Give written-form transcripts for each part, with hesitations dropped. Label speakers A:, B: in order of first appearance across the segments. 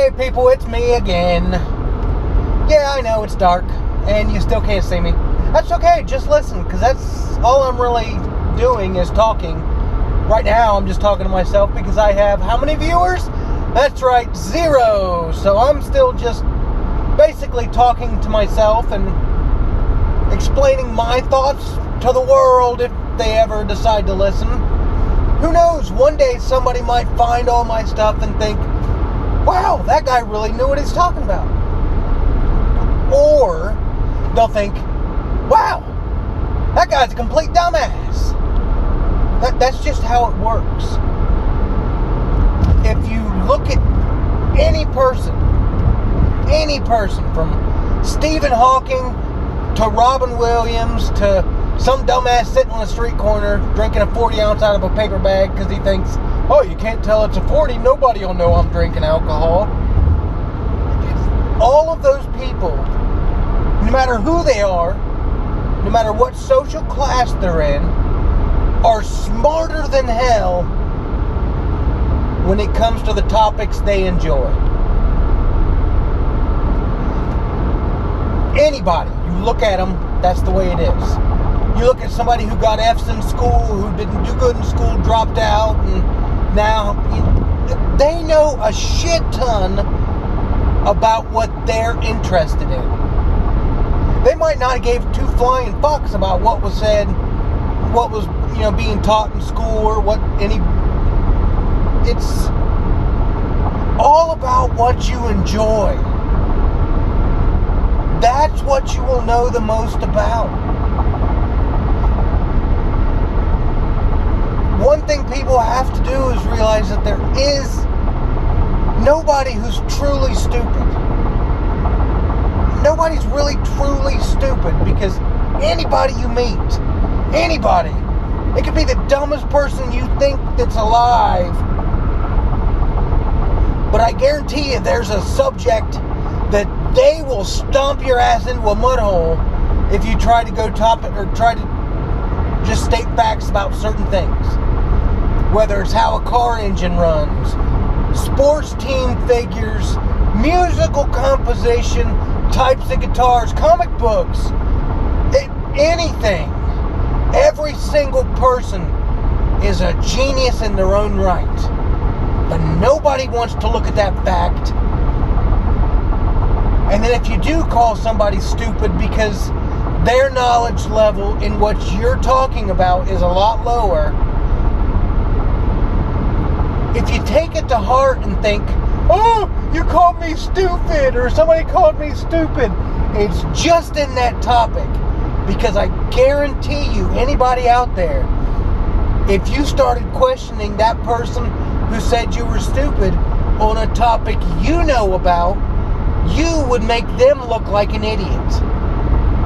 A: Hey people, it's me again. Yeah, I know it's dark and you still can't see me. That's okay, just listen, because that's all I'm really doing is talking. Right now I'm just talking to myself because I have how many viewers? That's right, 0. So I'm still just basically talking to myself and explaining my thoughts to the world if they ever decide to listen. Who knows, one day somebody might find all my stuff and think, wow, that guy really knew what he's talking about. Or they'll think, wow, that guy's a complete dumbass. That's just how it works. If you look at any person from Stephen Hawking to Robin Williams to some dumbass sitting on a street corner drinking a 40 ounce out of a paper bag because he thinks, oh, you can't tell it's a 40, nobody will know I'm drinking alcohol. All of those people, no matter who they are, no matter what social class they're in, are smarter than hell when it comes to the topics they enjoy. Anybody, you look at them, that's the way it is. You look at somebody who got F's in school, who didn't do good in school, dropped out, and now they know a shit ton about what they're interested in. They might not have gave 2 flying fucks about what was said, what was, being taught in school, or what any. It's all about what you enjoy. That's what you will know the most about. One thing people have to do is realize that there is nobody who's truly stupid. Nobody's really truly stupid, because anybody you meet, anybody, it could be the dumbest person you think that's alive, but I guarantee you there's a subject that they will stomp your ass into a mud hole if you try to go top it or try to just state facts about certain things. Whether it's how a car engine runs, sports team figures, musical composition, types of guitars, comic books, anything. Every single person is a genius in their own right. But nobody wants to look at that fact. And then if you do call somebody stupid because their knowledge level in what you're talking about is a lot lower, if you take it to heart and think, oh, you called me stupid, or somebody called me stupid, it's just in that topic. Because I guarantee you, anybody out there, if you started questioning that person who said you were stupid on a topic you know about, you would make them look like an idiot.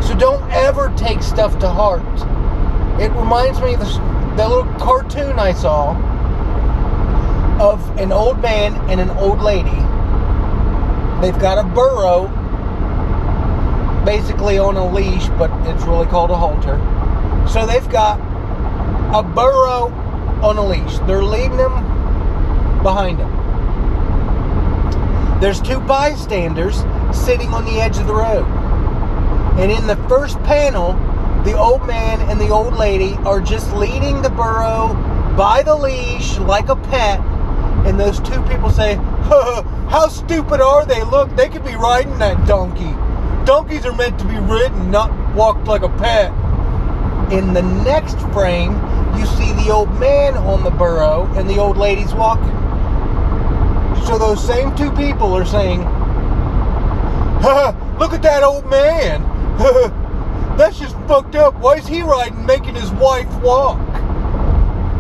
A: So don't ever take stuff to heart. It reminds me of the little cartoon I saw of an old man and an old lady. They've got a burro basically on a leash, but it's really called a halter. So they've got a burro on a leash. They're leading them behind them. There's 2 bystanders sitting on the edge of the road. And in the first panel, the old man and the old lady are just leading the burro by the leash like a pet. And those 2 people say, how stupid are they? Look, they could be riding that donkey. Donkeys are meant to be ridden, not walked like a pet. In the next frame, you see the old man on the burro and the old lady's walking. So those same 2 people are saying, look at that old man. That's just fucked up. Why is he riding, making his wife walk?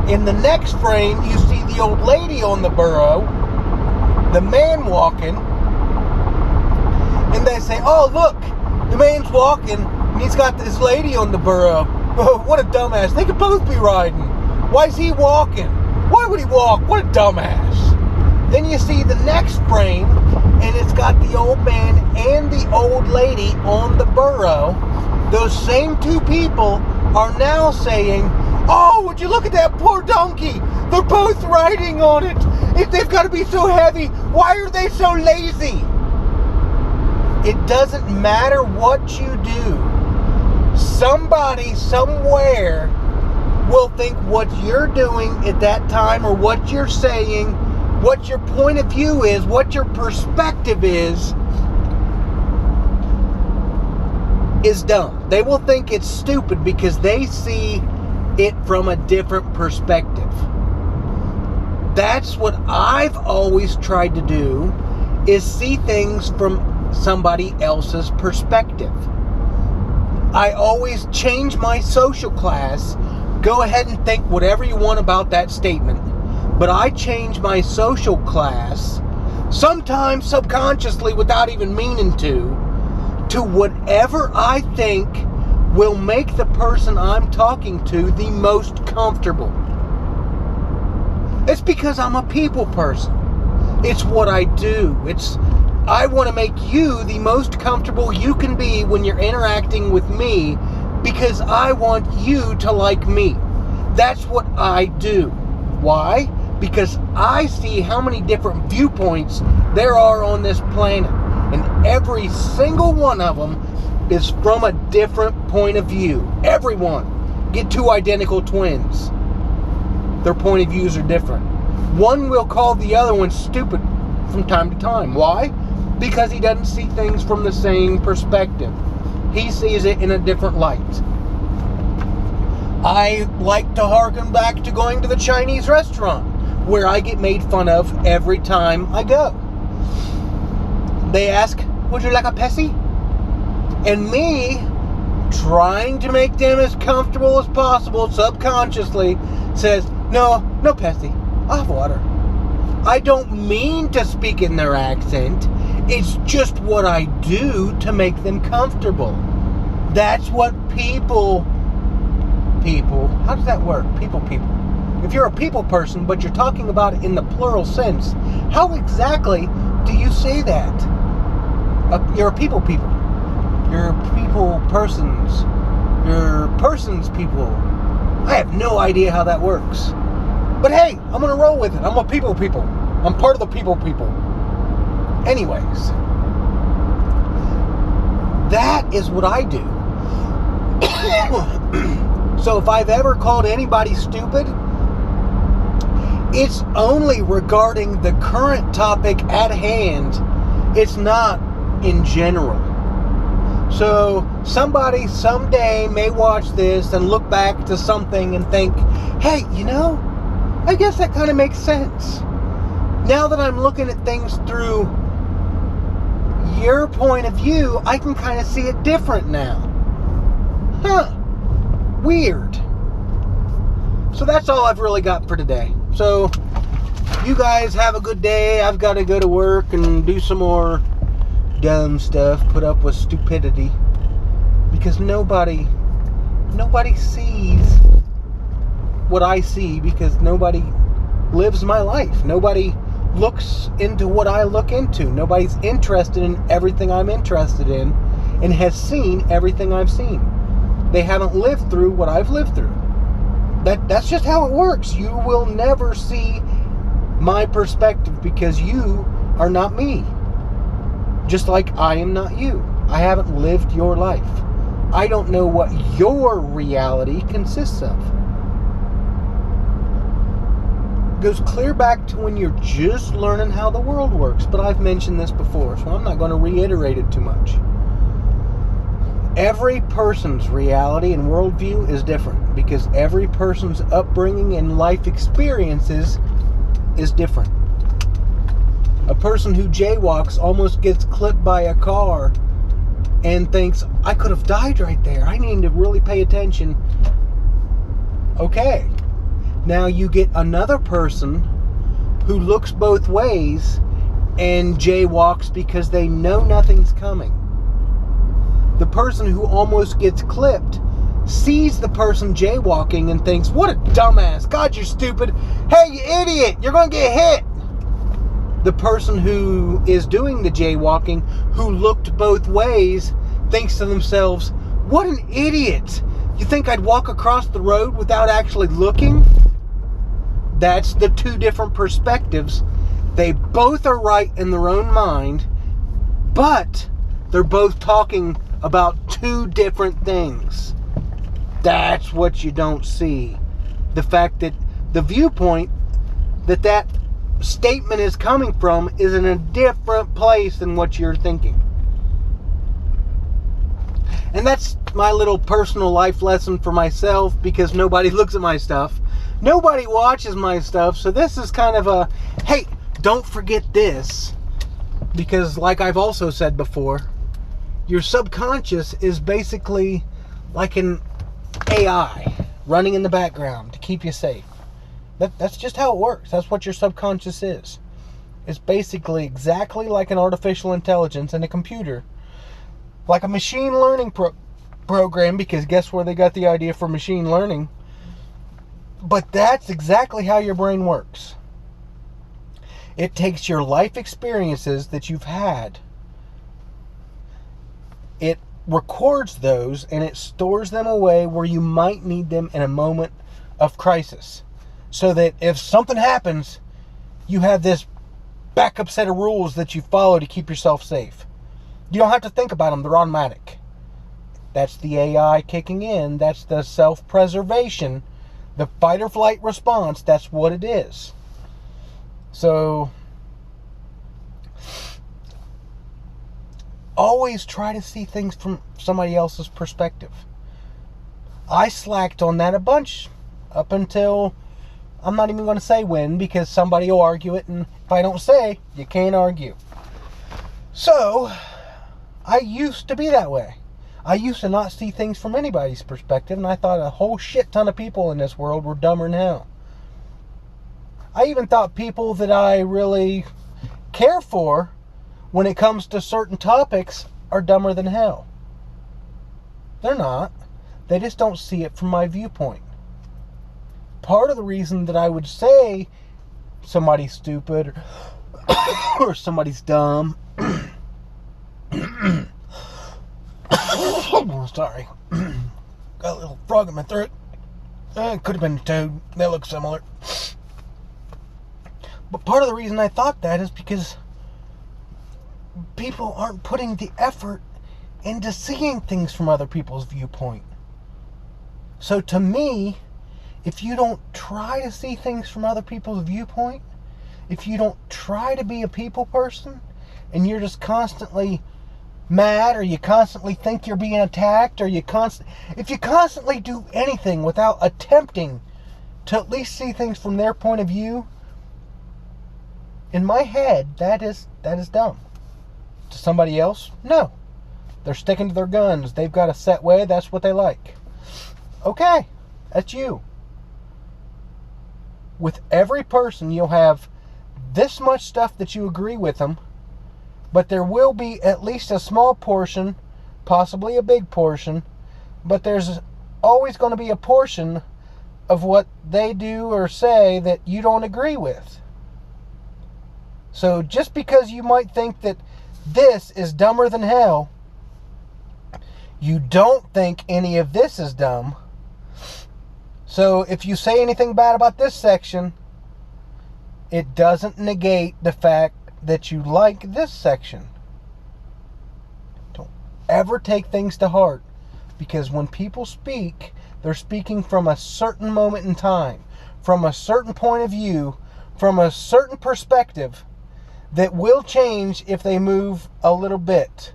A: In the next frame, you see the old lady on the burro, the man walking, and they say, oh, look, the man's walking, and he's got this lady on the burro. Oh, what a dumbass. They could both be riding. Why is he walking? Why would he walk? What a dumbass. Then you see the next frame, and it's got the old man and the old lady on the burro. Those same 2 people are now saying, Oh, would you look at that poor donkey? They're both riding on it. They've got to be so heavy. Why are they so lazy? It doesn't matter what you do. Somebody somewhere will think what you're doing at that time, or what you're saying, what your point of view is, what your perspective is dumb. They will think it's stupid because they see it from a different perspective. That's what I've always tried to do, is see things from somebody else's perspective. I always change my social class. Go ahead and think whatever you want about that statement, but I change my social class, sometimes subconsciously without even meaning to whatever I think will make the person I'm talking to the most comfortable. It's because I'm a people person. It's what I do. I want to make you the most comfortable you can be when you're interacting with me, because I want you to like me. That's what I do. Why? Because I see how many different viewpoints there are on this planet, and every single one of them is from a different point of view. Everyone. Get two identical twins. Their point of views are different. One will call the other one stupid from time to time. Why? Because he doesn't see things from the same perspective. He sees it in a different light. I like to harken back to going to the Chinese restaurant, where I get made fun of every time I go. They ask, would you like a Pepsi? And me, trying to make them as comfortable as possible subconsciously, says, no Pepsi, I'll have water. I don't mean to speak in their accent. It's just what I do to make them comfortable. That's what people, how does that work? People. If you're a people person, but you're talking about it in the plural sense, how exactly do you say that? You're a people. You're people persons. You're persons people. I have no idea how that works. But hey, I'm going to roll with it. I'm a people. I'm part of the people. Anyways, that is what I do. So if I've ever called anybody stupid, it's only regarding the current topic at hand. It's not in general. So somebody someday may watch this and look back to something and think, hey, I guess that kind of makes sense. Now that I'm looking at things through your point of view, I can kind of see it different now. Weird. So that's all I've really got for today. So you guys have a good day. I've got to go to work and do some more dumb stuff, put up with stupidity, because nobody sees what I see, because nobody lives my life. Nobody looks into what I look into. Nobody's interested in everything I'm interested in and has seen everything I've seen. They haven't lived through what I've lived through. That's just how it works. You will never see my perspective because you are not me. Just like I am not you. I haven't lived your life. I don't know what your reality consists of. It goes clear back to when you're just learning how the world works. But I've mentioned this before, so I'm not going to reiterate it too much. Every person's reality and worldview is different because every person's upbringing and life experiences is different. A person who jaywalks almost gets clipped by a car and thinks, I could have died right there. I need to really pay attention. Okay. Now you get another person who looks both ways and jaywalks because they know nothing's coming. The person who almost gets clipped sees the person jaywalking and thinks, what a dumbass. God, you're stupid. Hey, you idiot. You're going to get hit. The person who is doing the jaywalking, who looked both ways, thinks to themselves, what an idiot. You think I'd walk across the road without actually looking? That's the two different perspectives. They both are right in their own mind, but they're both talking about two different things. That's what you don't see. The fact that the viewpoint that statement is coming from is in a different place than what you're thinking. And that's my little personal life lesson for myself, because nobody looks at my stuff. Nobody watches my stuff. So this is kind of a, hey, don't forget this. Because like I've also said before, your subconscious is basically like an AI running in the background to keep you safe. That's just how it works. That's what your subconscious is. It's basically exactly like an artificial intelligence in a computer. Like a machine learning program, because guess where they got the idea for machine learning? But that's exactly how your brain works. It takes your life experiences that you've had, it records those, and it stores them away where you might need them in a moment of crisis. So that if something happens, you have this backup set of rules that you follow to keep yourself safe. You don't have to think about them. They're automatic. That's the AI kicking in. That's the self-preservation. The fight or flight response. That's what it is. So, always try to see things from somebody else's perspective. I slacked on that a bunch up until, I'm not even going to say when, because somebody will argue it, and if I don't say, you can't argue. So, I used to be that way. I used to not see things from anybody's perspective, and I thought a whole shit ton of people in this world were dumber than hell. I even thought people that I really care for, when it comes to certain topics, are dumber than hell. They're not. They just don't see it from my viewpoint. Part of the reason that I would say somebody's stupid or somebody's dumb sorry, got a little frog in my throat. It could have been a toad. They look similar. But part of the reason I thought that is because people aren't putting the effort into seeing things from other people's viewpoint. So to me, if you don't try to see things from other people's viewpoint, if you don't try to be a people person, and you're just constantly mad, or you constantly think you're being attacked, or if you constantly do anything without attempting to at least see things from their point of view, in my head, that is dumb. To somebody else, no. They're sticking to their guns. They've got a set way. That's what they like. Okay, that's you. With every person, you'll have this much stuff that you agree with them, but there will be at least a small portion, possibly a big portion, but there's always going to be a portion of what they do or say that you don't agree with. So just because you might think that this is dumber than hell, you don't think any of this is dumb. So if you say anything bad about this section, it doesn't negate the fact that you like this section. Don't ever take things to heart, because when people speak, they're speaking from a certain moment in time, from a certain point of view, from a certain perspective that will change if they move a little bit.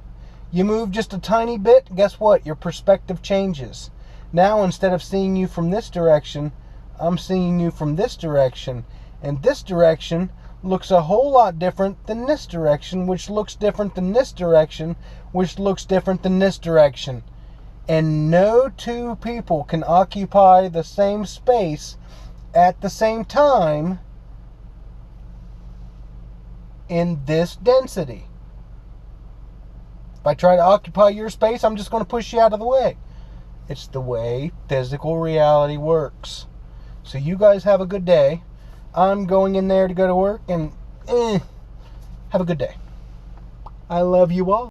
A: You move just a tiny bit, guess what? Your perspective changes. Now, instead of seeing you from this direction, I'm seeing you from this direction. And this direction looks a whole lot different than this direction, which looks different than this direction, which looks different than this direction. And no two people can occupy the same space at the same time in this density. If I try to occupy your space, I'm just going to push you out of the way. It's the way physical reality works. So you guys have a good day. I'm going in there to go to work, and have a good day. I love you all.